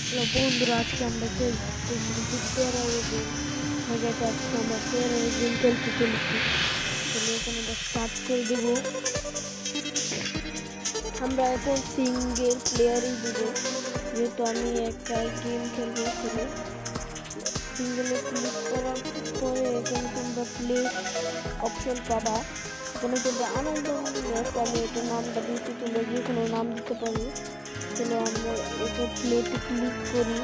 বন্ধুরা আজকে আমরা খেলতে আজকে আমরা গেম খেলতে চলেছি। তাহলে এখানে আমরা স্টার্ট করে দেবো। আমরা এখন সিঙ্গেল প্লেয়ারই দেবো, যেহেতু আমি একাই গেম খেলবো। ছিল সিঙ্গেলে ক্লিক করার পরে এখানে তোমরা প্লে অপশন পাবা। এখানে তোমরা আনন্দ আমি এটা নামটা দিতে, তোমরা যে কোনো নাম দিতে পারো। চলো আমরা এটা প্লেতে ক্লিক করি।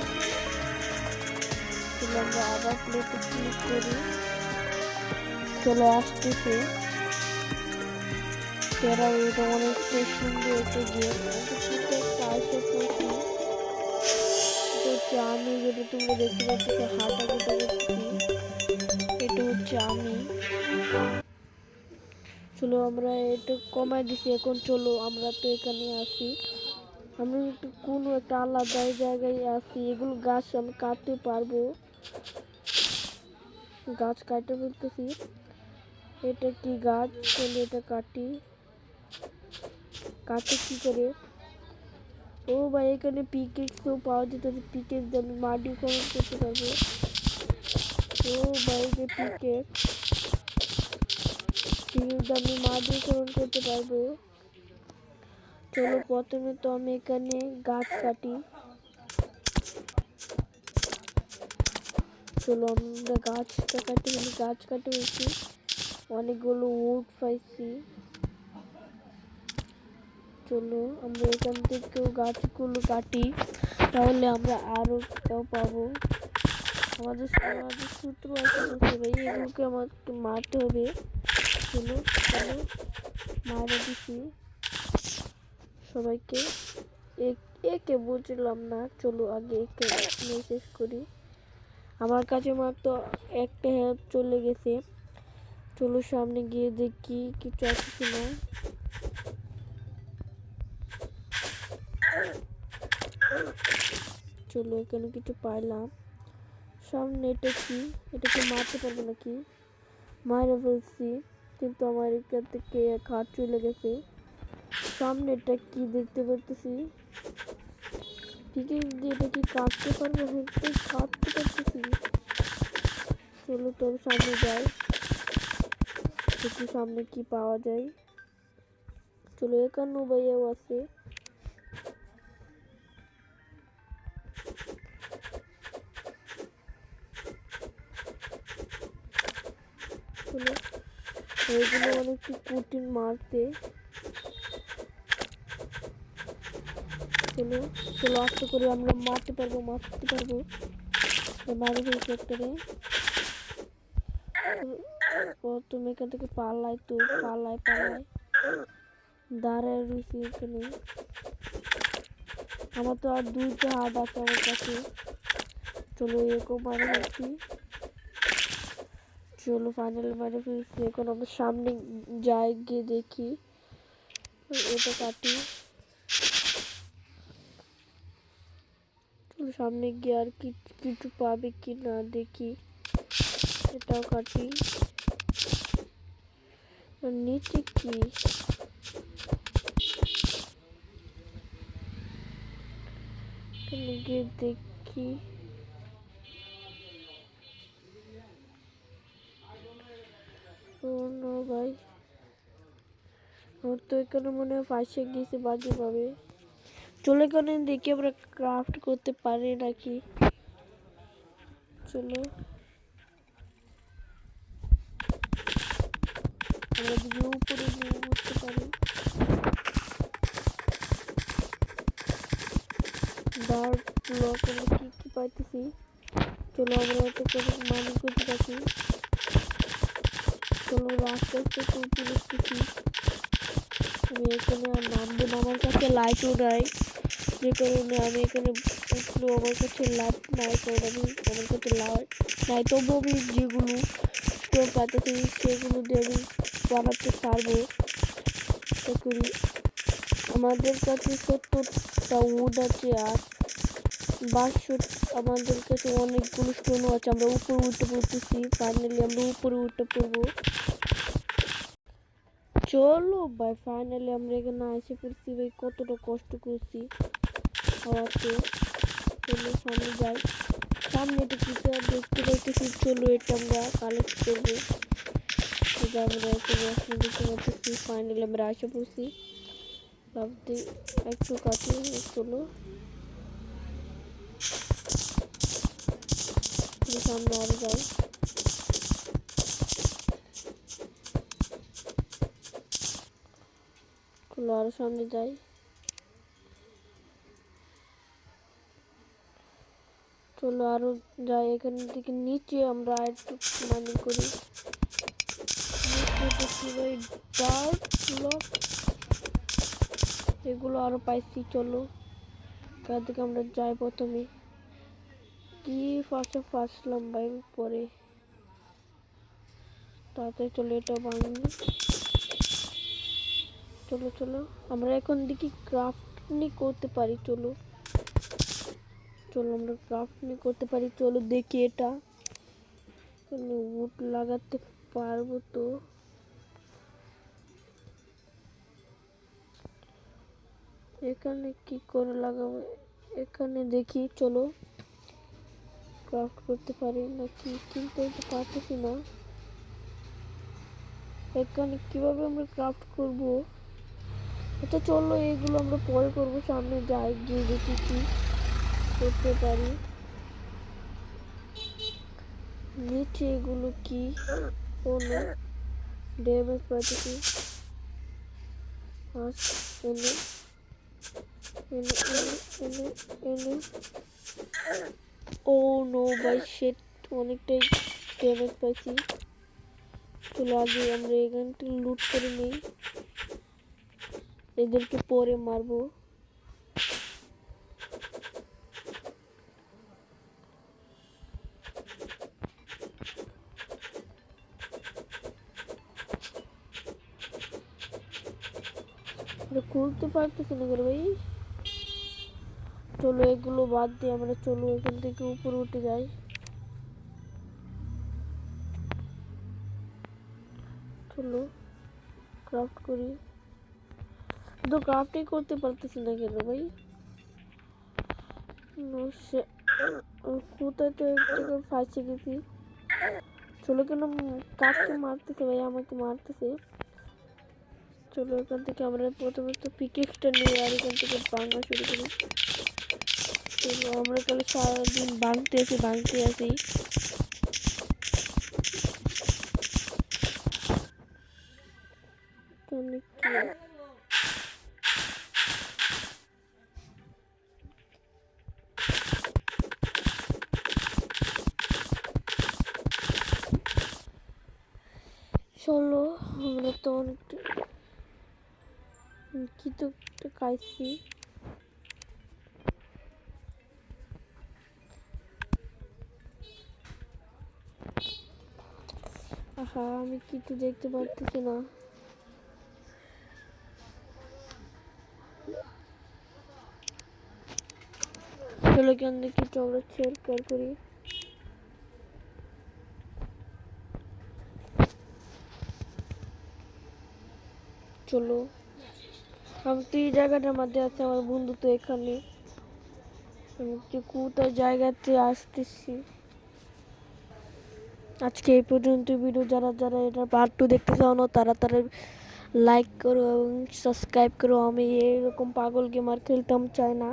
চলো আমরা আবার প্লেতে ক্লিক করি। চলো আসতেছে তেরা, এটা অনেকটা সুন্দর একটা গেম। একটা আসে করছি, এটা হচ্ছে আমি, যেটা তোমরা দেখতে পাচ্ছ হাঁটা গোটা করতেছি, এটা হচ্ছে আমি। চলো আমরা এটা কমাই দিছি। এখন চলো আমরা তো এখানে আসি, আমি একটু কোনো একটা আলাদা জায়গায় আছি। এগুলো গাছ আমি কাটতে পারবো, গাছ কাটতে বলতেছি। এটা কি গাছ? চলো এটা কাটি। কাটে কি করে? ও ভাই, এখানে পিকেক্সও পাওয়া যেত, পিকেক্স দিয়ে আমি মাটি খনন করতে পারবো। ও ভাই, যে পিকেক্স দিয়ে আমি মাটি খনন করতে পারবো। চলো প্রথমে তো আমি এখানে গাছ কাটি। চলো আমরা গাছটা কাটি, গাছ কাটে হয়েছি, অনেকগুলো উড পাইছি। চলো আমরা এখান থেকেও গাছগুলো কাটি, তাহলে আমরা আরো পাবো। আমাদের সূত্র আছে ভাই, এগুলোকে আমাকে মারতে হবে। চলো চলো মারা দিছি সবাইকে। একে বুঝলাম না, চলো আগে একে শেষ করি। আমার কাছে মাত্র একটা হেল্প চলে গেছে। চলো সামনে গিয়ে দেখি কিছু আছে কিনা। চলো এখানে কিছু পাইলাম। সামনে এটা কি? এটাকে মারতে পারবো নাকি? মারা ফেলছি, কিন্তু আমার এখান থেকে এক হাত চলে গেছে। সামনে এটা কি দেখতে পারতেছি? ঠিক আছে, এটা কি কাটতে পারবো? কাটতে পারতেছি। চলো তোর সামনে যাই, দেখি সামনে কি পাওয়া যায়। চলো এখানে ভাইয়াও আছে। চলো এগুলো অনেক কঠিন মারতে। চলো চলো আস্তে করে আমরা মারতে পারবো। মারি ফেলছি একটারে। তুমি এখান থেকে পালাই, তো পালাই দাঁড়ায় রয়েছি এখানে। আমার তো আর দুইটা হাত আছে আমার কাছে। চলো এরকম মারে ফেলছি। চলো ফাইনালি মারে ফেলছি। এখন আমরা সামনে যাই, গিয়ে দেখি এটা কাটি। চলো সামনে গিয়ে আর কিছু পাবে কি না দেখি। এটাও কাটি। নিচে কি? গিয়ে দেখি। ও নো ভাই, আমার তো এখানে মনে হয় ফাঁসে গেছে বাজে পাবে। চলো এখানে দেখি আমরা ক্রাফট করতে পারি নাকি। চলো আমরা যদি উপরে উঠতে পারি। ডার্ক ব্লক আমরা কি পাইতেছি। চলো আমরা এটা করে মাইনিং করতে থাকি। চলো আস্তে আস্তে উপরে উঠতেছি। আমি এখানে আর নামবো না, আমার কাছে লাইটও নাই, যে কারণে আমি এখানে উঠলেও আমার কাছে লাইট নাই। কারণ আমার কাছে লাইট নাই, তবুও আমি যেগুলো স্টোর পাইতেছি সেগুলো দিয়ে আমি বানাতে পারবো। করি আমাদের কাছে 70টা উড আছে, আর 500 আমাদের কাছে অনেকগুলো স্টোনও আছে। আমরা উপরে উঠতে পড়তেছি, ফাইনালি আমরা উপরে উঠতে পড়বো। চলো ভাই, ফাইনালি আমরা এখানে এসে পড়ছি। ভাই কতটা কষ্ট করছি হওয়াতে। চলো সামনে যাই। সামনে এটা কিছু আর দেখতে পাইতেছি, চলো এটা আমরা কালেক্ট করবো। এটা আমরা এখানে এখন দেখতে পাচ্ছি, ফাইনালি আমরা আসে পড়ছি। ভাবতে একটু কাছে চলো সামনে আরো যাই। চলো আরো সামনে যাই। চলো আরো যাই, এখান থেকে নিচে আমরা একটু মাইনিং করি। ডার্ক ব্লক এগুলো আরো পাইছি। চলো এখান থেকে আমরা যাই। প্রথমে কি ফার্স্টলাম ভাই, পরে তাড়াতাড়ি চলো এটা ভাঙি। চলো চলো আমরা এখন দেখি ক্রাফটিং করতে পারি। চলো চলো আমরা ক্রাফটিং করতে পারি। চলো দেখি এটা উড লাগাতে পারবো তো। এখানে কি করে লাগাবো, এখানে দেখি। চলো ক্রাফট করতে পারি নাকি, কিন্তু এটা পারতেছি না। এখানে কিভাবে আমরা ক্রাফট করব? আচ্ছা চলো এগুলো আমরা পরে করবো, সামনে যাই গিয়ে দেখি কি করতে পারি। নিচে এগুলো কি কোনো ড্যামেজ পাইতেছি। এনে এনে এনে এনে ও নো বাই শিট, অনেকটাই ড্যামেজ পাইছি। চলো আগে আমরা এখানটি লুট করে নেই, এদেরকে পরে মারবো। খুলতে পারতেছি না করে ভাই। চলো এগুলো বাদ দিয়ে আমরা চলো এখান থেকে উপরে উঠে যাই। চলো ক্রাফট করি, তো ক্রাফটিং করতে পারতেছি না কেন ভাই? কোথায় তো এক জায়গায় ফাঁসে গেছি। চলো কেন কাককে মারতেছে ভাই, আমাকে মারতেছে। চলো এখান থেকে আমরা প্রথমে তো পিকেক্সটা নিয়ে আর এখান থেকে ভাঙা শুরু করি। চলো আমরা তাহলে সারাদিন ভাঙতে আসি। তাহলে কি চলো আমরা তো অনেকটা কি তো খাইছি। আহা আমি কিছু দেখতে পারতেছি না। চলো কেন দেখি আমরা শেয়ার করি। চলো আমি তো এই জায়গাটার মধ্যে আছে, আমার বন্ধু তো এখানে। আমি কোথায় জায়গাতে আসতেছি। আজকে এই পর্যন্ত ভিডিও। যারা যারা এটা পার্ট 2 দেখতে চাও না তারা লাইক করো এবং সাবস্ক্রাইব করো। আমি এরকম পাগল গেমার খেলতাম চাই না।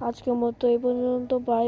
আজকের মতো এই পর্যন্ত, বাই।